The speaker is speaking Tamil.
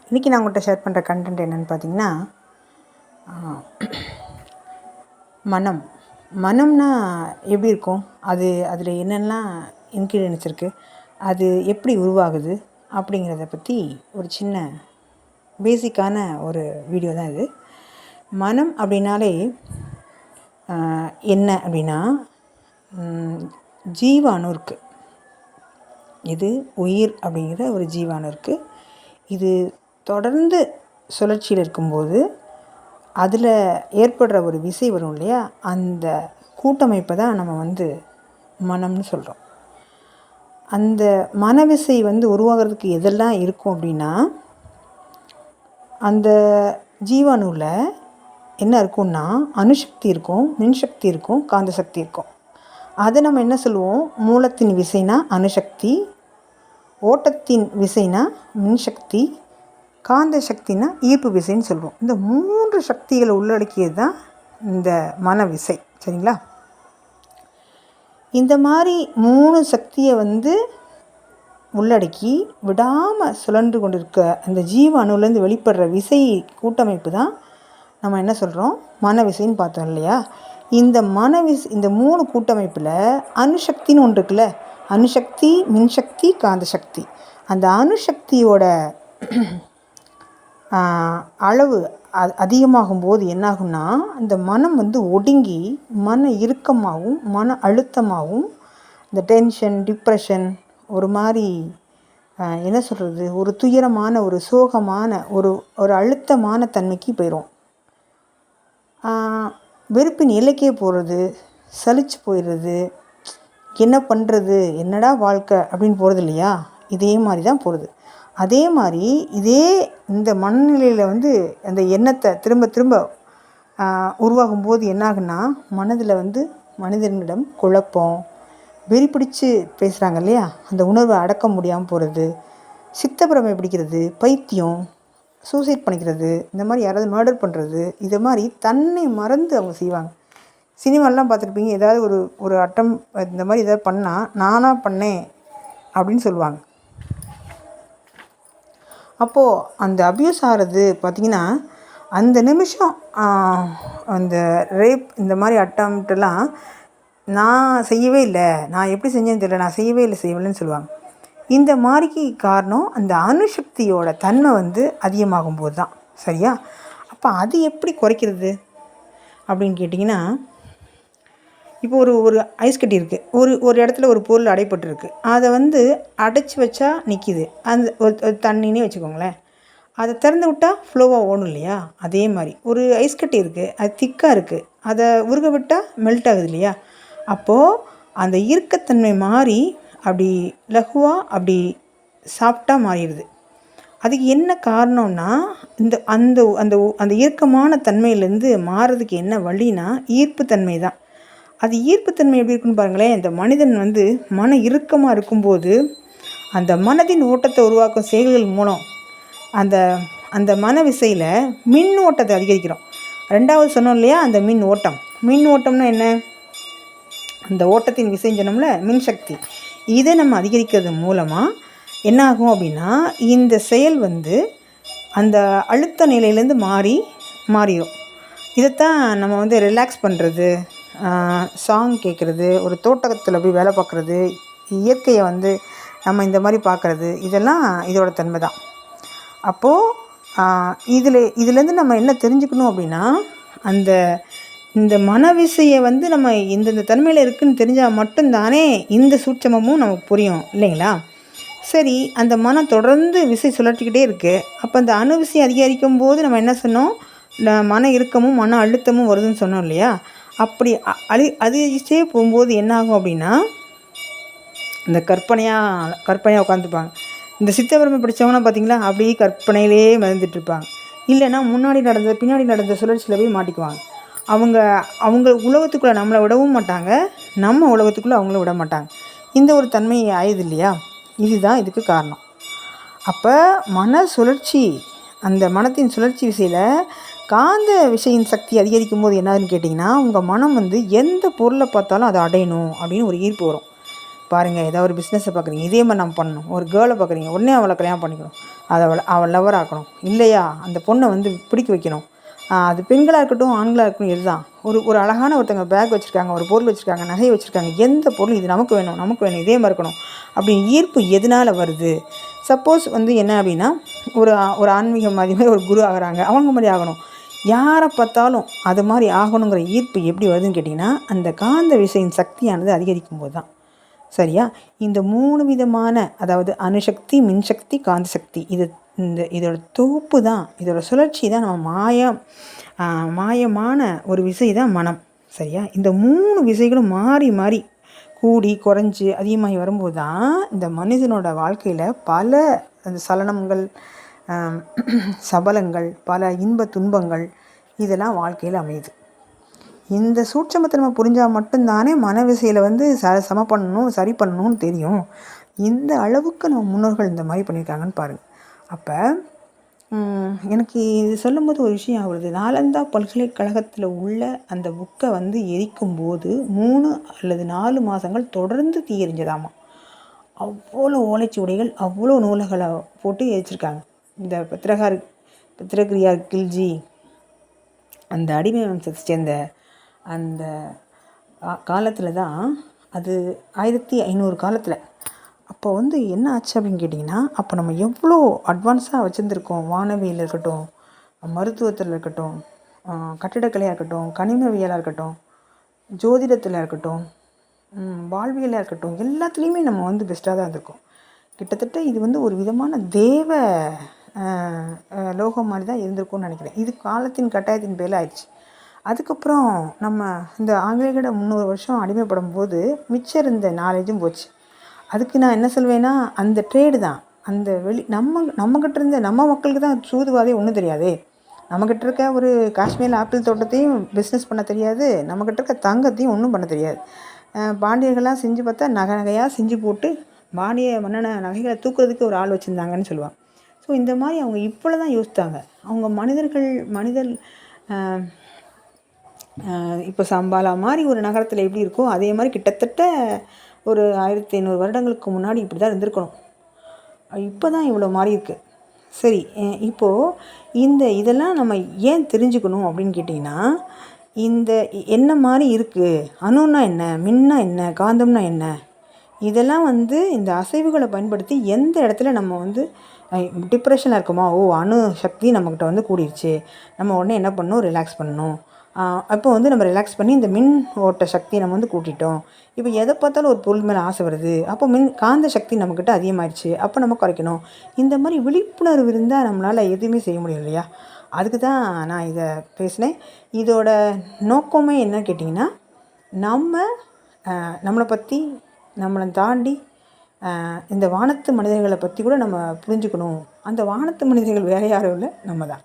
இன்றைக்கி நான் உங்கள்கிட்ட ஷேர் பண்ணுற கண்டென்ட் என்னென்னு பார்த்தீங்கன்னா, மனம்னா எப்படி இருக்கும், அதில் என்னெல்லாம் இன்க்ரீடியன்ஸ் இருக்குது, அது எப்படி உருவாகுது அப்படிங்கிறத பற்றி ஒரு சின்ன பேசிக்கான ஒரு வீடியோ தான் இது. மனம் அப்படின்னாலே என்ன அப்படின்னா, ஜீவாணு இருக்குது. இது உயிர் அப்படிங்கிற ஒரு ஜீவாணு இருக்குது. இது தொடர்ந்து சுழற்சியில் இருக்கும்போது அதில் ஏற்படுற ஒரு விசை வரும் இல்லையா, அந்த கூட்டமைப்பை தான் நம்ம மனம்னு சொல்கிறோம். அந்த மனவிசை உருவாகிறதுக்கு எதெல்லாம் இருக்கும் அப்படின்னா, அந்த ஜீவாணுவில் என்ன இருக்கும்னா அணுசக்தி இருக்கும், மின்சக்தி இருக்கும், காந்த சக்தி இருக்கும். அதை நம்ம என்ன சொல்லுவோம், மூலத்தின் விசைனா அணுசக்தி, ஓட்டத்தின் விசைனா மின்சக்தி, காந்த சக்தினா ஈர்ப்பு விசைன்னு சொல்லுவோம். இந்த 3 சக்திகளை உள்ளடக்கியது தான் இந்த மன விசை. சரிங்களா? இந்த மாதிரி 3 சக்தியை உள்ளடக்கி விடாமல் சுழன்று கொண்டிருக்க அந்த ஜீவாணுலேருந்து வெளிப்படுற விசை கூட்டமைப்பு தான் நம்ம என்ன சொல்கிறோம், மன விசைன்னு பார்த்தோம் இல்லையா. இந்த இந்த 3 கூட்டமைப்பில் அணுசக்தின்னு ஒன்று இருக்குல்ல, அணுசக்தி, மின்சக்தி, காந்த சக்தி. அந்த அணுசக்தியோட அளவு அதிகமாகும் போது என்னாகும்னா, அந்த மனம் ஒடுங்கி மன இறுக்கமாகவும் மன அழுத்தமாகவும், இந்த டென்ஷன், டிப்ரெஷன், ஒரு மாதிரி என்ன சொல்கிறது, ஒரு துயரமான, ஒரு சோகமான, ஒரு அழுத்தமான தன்மைக்கு போயிடும். வெறுப்பின் எல்லைக்கே போகிறது, சலிச்சு போயிடுறது, என்ன பண்ணுறது, என்னடா வாழ்க்கை அப்படின்னு போகிறது இல்லையா. இதே மாதிரி தான் போகிறது. அதே மாதிரி இந்த மனநிலையில் அந்த எண்ணத்தை திரும்ப திரும்ப உருவாகும்போது என்னாகுன்னா, மனதில் மனிதனிடம் குழப்பம், வெறி பிடிச்சு பேசுகிறாங்க இல்லையா, அந்த உணர்வை அடக்க முடியாமல் போகிறது, சித்தப்பிரமை பிடிக்கிறது, பைத்தியம், சூசைட் பண்ணிக்கிறது, இந்த மாதிரி யாராவது மர்டர் பண்ணுறது, இதை மாதிரி தன்னை மறந்து அவங்க செய்வாங்க. சினிமாலாம் பார்த்துருப்பீங்க, ஏதாவது ஒரு அட்டம் இந்த மாதிரி ஏதாவது பண்ணால் நானாக பண்ணேன் அப்படின்னு சொல்லுவாங்க. அப்போது அந்த அப்யூஸ் ஆகிறது பார்த்திங்கன்னா, அந்த நிமிஷம் அந்த ரேப் இந்த மாதிரி அட்டம்ப்டெல்லாம் நான் செய்யவே இல்லை, நான் எப்படி செஞ்சேன்னு தெரியல, நான் செய்யவே இல்லைன்னு சொல்லுவாங்க. இந்த மாதிரிக்கு காரணம் அந்த அணுசக்தியோட தன்மை அதிகமாகும் போது தான். சரியா? அப்போ அது எப்படி குறைக்கிறது அப்படின்னு கேட்டிங்கன்னா, இப்போ ஒரு ஐஸ் கட்டி இருக்குது, ஒரு இடத்துல ஒரு பொருள் அடைப்பட்டுருக்கு, அதை அடைச்சி வச்சா நிற்கிது, அந்த ஒரு தண்ணினே வச்சுக்கோங்களேன், அதை திறந்து விட்டால் ஃப்ளோவாக ஓடும் இல்லையா. அதே மாதிரி ஒரு ஐஸ் கட்டி இருக்குது, அது திக்காக இருக்குது, அதை உருக விட்டால் மெல்ட் ஆகுது இல்லையா. அப்போது அந்த இறுக்கத்தன்மை மாறி அப்படி லகுவாக அப்படி சாஃப்டாக மாறிடுது. அதுக்கு என்ன காரணம்னா, அந்த அந்த அந்த இறுக்கமான தன்மையிலேருந்து மாறுறதுக்கு என்ன வழினா ஈர்ப்புத்தன்மை தான். அது ஈர்ப்புத்தன்மை எப்படி இருக்குன்னு பாருங்களேன். இந்த மனிதன் மன இறுக்கமாக இருக்கும்போது அந்த மனதின் ஓட்டத்தை உருவாக்கும் செயல்கள் மூலம் அந்த அந்த மன விசையில் மின் ஓட்டத்தை அதிகரிக்கிறோம். 2வது சொன்னோம் இல்லையா, அந்த மின் ஓட்டம்னா என்ன, அந்த ஓட்டத்தின் விசைன்னு சொன்னோம்ல, மின்சக்தி. இதை நம்ம அதிகரிக்கிறது மூலமாக என்ன ஆகும் அப்படின்னா, இந்த செயல் அந்த அழுத்த நிலையிலேருந்து மாறிடும். இதைத்தான் நம்ம ரிலாக்ஸ் பண்ணுறது, சாங் கேட்குறது, ஒரு தோட்டத்தில் போய் வேலை பார்க்குறது, இயற்கையை நம்ம இந்த மாதிரி பார்க்குறது, இதெல்லாம் இதோட தன்மை தான். அப்போது இதுலேருந்து நம்ம என்ன தெரிஞ்சுக்கணும் அப்படின்னா, இந்த மனவிசையை நம்ம இந்தந்த தன்மையில் இருக்குதுன்னு தெரிஞ்சால் மட்டும்தானே இந்த சூட்சமமும் நமக்கு புரியும் இல்லைங்களா. சரி, அந்த மனம் தொடர்ந்து விசை சுழற்றிக்கிட்டே இருக்குது. அப்போ அந்த அணு விசை அதிகரிக்கும் போது நம்ம என்ன சொன்னோம், மன இறுக்கமும் மன அழுத்தமும் வருதுன்னு சொன்னோம் இல்லையா. அப்படி அதிகரிச்சே போகும்போது என்ன ஆகும் அப்படின்னா, இந்த கற்பனையாக உட்காந்துப்பாங்க. இந்த சித்தப்பிரமை படித்தவங்களாம் பார்த்திங்களா, அப்படியே கற்பனையிலே மறந்துட்டுருப்பாங்க. இல்லைன்னா பின்னாடி நடந்த சுழற்சியில் போய் மாட்டிக்குவாங்க. அவங்க உலகத்துக்குள்ளே நம்மளை விடவும் மாட்டாங்க, நம்ம உலகத்துக்குள்ளே அவங்கள விட மாட்டாங்க. இந்த ஒரு தன்மை ஆயுது இல்லையா. இதுதான் இதுக்கு காரணம். அப்போ அந்த மனத்தின் சுழற்சி விசையில் காந்த விசையின் சக்தி அதிகரிக்கும் போது என்னதுன்னு கேட்டிங்கன்னா, உங்கள் மனம் எந்த பொருளை பார்த்தாலும் அதை அடையணும் அப்படின்னு ஒரு ஈர்ப்பு வரும். பாருங்கள், ஏதாவது ஒரு பிஸ்னஸை பார்க்குறீங்க, இதே மாதிரி நம்ம பண்ணணும். ஒரு கேர்ளை பார்க்குறீங்க, உடனே அவளை கல்யாணம் பண்ணிக்கணும், அவள் லவர் ஆக்கணும், இல்லையா அந்த பொண்ணை வந்து பிடிக்க வைக்கணும். அது பெண்களாக இருக்கட்டும் ஆண்களாக இருக்கட்டும், இதுதான். ஒரு அழகான ஒருத்தங்க பேக் வச்சுருக்காங்க, ஒரு பொருள் வச்சுருக்காங்க, நகை வச்சுருக்காங்க, எந்த பொருள் இது நமக்கு வேணும் நமக்கு வேணும் இதே மாதிரி இருக்கணும் அப்படின்னு ஈர்ப்பு எதனால் வருது? சப்போஸ் வந்து என்ன அப்படின்னா, ஒரு ஆன்மீகவாதி மாதிரி ஒரு குரு ஆகிறாங்க, அவங்க மாதிரி ஆகணும். யாரை பார்த்தாலும் அது மாதிரி ஆகணுங்கிற ஈர்ப்பு எப்படி வருதுன்னு கேட்டிங்கன்னா, அந்த காந்த விசையின் சக்தியானது அதிகரிக்கும் போது தான். சரியா? இந்த 3 விதமான, அதாவது அணுசக்தி, மின்சக்தி, காந்த சக்தி, இதோட தொகுப்பு தான், இதோட சுழற்சி தான் நம்ம மாயமான ஒரு விசை தான் மனம். சரியா? இந்த 3 விசைகளும் மாறி மாறி கூடி குறைஞ்சி அதிகமாகி வரும்போது தான் இந்த மனிதனோட வாழ்க்கையில் பல அந்த சலனங்கள், சபலங்கள், பல இன்ப துன்பங்கள் இதெல்லாம் வாழ்க்கையில் அமையுது. இந்த சூட்சமத்தை நம்ம புரிஞ்சால் மட்டும்தானே மன விசையில் வந்து சம பண்ணணும், சரி பண்ணணும்னு தெரியும். இந்த அளவுக்கு நம்ம முன்னோர்கள் இந்த மாதிரி பண்ணியிருக்காங்கன்னு பாருங்கள். அப்போ எனக்கு இது சொல்லும்போது ஒரு விஷயம் ஆகுது. நாலந்தா பல்கலைக்கழகத்தில் உள்ள அந்த புக்கை வந்து எரிக்கும்போது 3 அல்லது 4 மாதங்கள் தொடர்ந்து தீ எரிஞ்சதாமா. அவ்வளோ ஓலைச்சுவடிகள், அவ்வளோ நூல்களை போட்டு எரிச்சிருக்காங்க. இந்த பத்திரகிரியா கில்ஜி, அந்த அடிமை வம்சத்தை சேர்ந்த அந்த காலத்தில் தான், அது 1500 காலத்தில். அப்போ வந்து என்ன ஆச்சு அப்படின்னு கேட்டிங்கன்னா, அப்போ நம்ம எவ்வளோ அட்வான்ஸாக வச்சுருந்துருக்கோம். வானவியல் இருக்கட்டும், மருத்துவத்தில் இருக்கட்டும், கட்டிடக்கலையாக இருக்கட்டும், கனிமவியலாக இருக்கட்டும், ஜோதிடத்தில் இருக்கட்டும், வாழ்வியலாக இருக்கட்டும், எல்லாத்துலேயுமே நம்ம வந்து பெஸ்ட்டாக தான் இருந்திருக்கோம். கிட்டத்தட்ட இது வந்து ஒரு விதமான தேவ லோகம் மாதிரி தான் இருந்திருக்கும்னு நினைக்கிறேன். இது காலத்தின் கட்டாயத்தின் பேரில் ஆயிடுச்சு. அதுக்கப்புறம் நம்ம இந்த ஆங்கிலேயர்கிட்ட 300 வருஷம் அடிமைப்படும் போது மிச்சம் இருந்த நாலேஜும் போச்சு. அதுக்கு நான் என்ன சொல்வேன்னா, அந்த ட்ரேடு தான். அந்த நம்மக்கிட்ட இருந்த நம்ம மக்களுக்கு தான் சூதுவாதே ஒன்றும் தெரியாதே. நம்மக்கிட்ட இருக்க ஒரு காஷ்மீரில் ஆப்பிள் தோட்டத்தையும் பிஸ்னஸ் பண்ண தெரியாது, நம்மக்கிட்ட இருக்க தங்கத்தையும் ஒன்றும் பண்ண தெரியாது. பாண்டியர்கள்லாம் செஞ்சு பார்த்தா நகையாக செஞ்சு போட்டு பாண்டிய மன்னனை நகைகளை தூக்குறதுக்கு ஒரு ஆள் வச்சுருந்தாங்கன்னு சொல்லுவாங்க. ஸோ இந்த மாதிரி அவங்க இப்போ தான் யோசித்தாங்க. அவங்க மனிதர் இப்போ சம்பாலா மாதிரி ஒரு நகரத்தில் எப்படி இருக்கோ அதே மாதிரி கிட்டத்தட்ட ஒரு 1500 வருடங்களுக்கு முன்னாடி இப்படி தான் இருந்திருக்கணும். இப்போ தான் இவ்வளோ மாறி இருக்குது. சரி, இப்போது இதெல்லாம் நம்ம ஏன் தெரிஞ்சுக்கணும் அப்படின்னு கேட்டிங்கன்னா, என்ன மாதிரி இருக்குது, அணுன்னா என்ன, மின்னா என்ன, காந்தம்னா என்ன, இதெல்லாம் வந்து இந்த அசைவுகளை பயன்படுத்தி எந்த இடத்துல நம்ம வந்து டிப்ரெஷனில் இருக்கோமா, அணு சக்தி நம்மக்கிட்ட வந்து கூடிருச்சு, நம்ம உடனே என்ன பண்ணணும், ரிலாக்ஸ் பண்ணணும். அப்போ வந்து நம்ம ரிலாக்ஸ் பண்ணி இந்த மின் ஓட்ட சக்தியை நம்ம வந்து கூட்டிட்டோம். இப்போ எதை பார்த்தாலும் ஒரு பொருள் மேலே ஆசை வருது, அப்போ காந்த சக்தி நம்மக்கிட்ட அதிகமாகிடுச்சு, அப்போ நம்ம குறைக்கணும். இந்த மாதிரி விழிப்புணர்வு இருந்தால் நம்மளால் எதுவுமே செய்ய முடியும் இல்லையா? அதுக்கு தான் நான் இதை பேசினேன். இதோட நோக்கமே என்ன கேட்டிங்கன்னா, நம்மளை பற்றி, நம்மளை தாண்டி இந்த வானத்து மனிதர்களை பற்றி கூட நம்ம புரிஞ்சுக்கணும். அந்த வானத்து மனிதர்கள் வேறு யாரும் இல்லை, நம்ம தான்.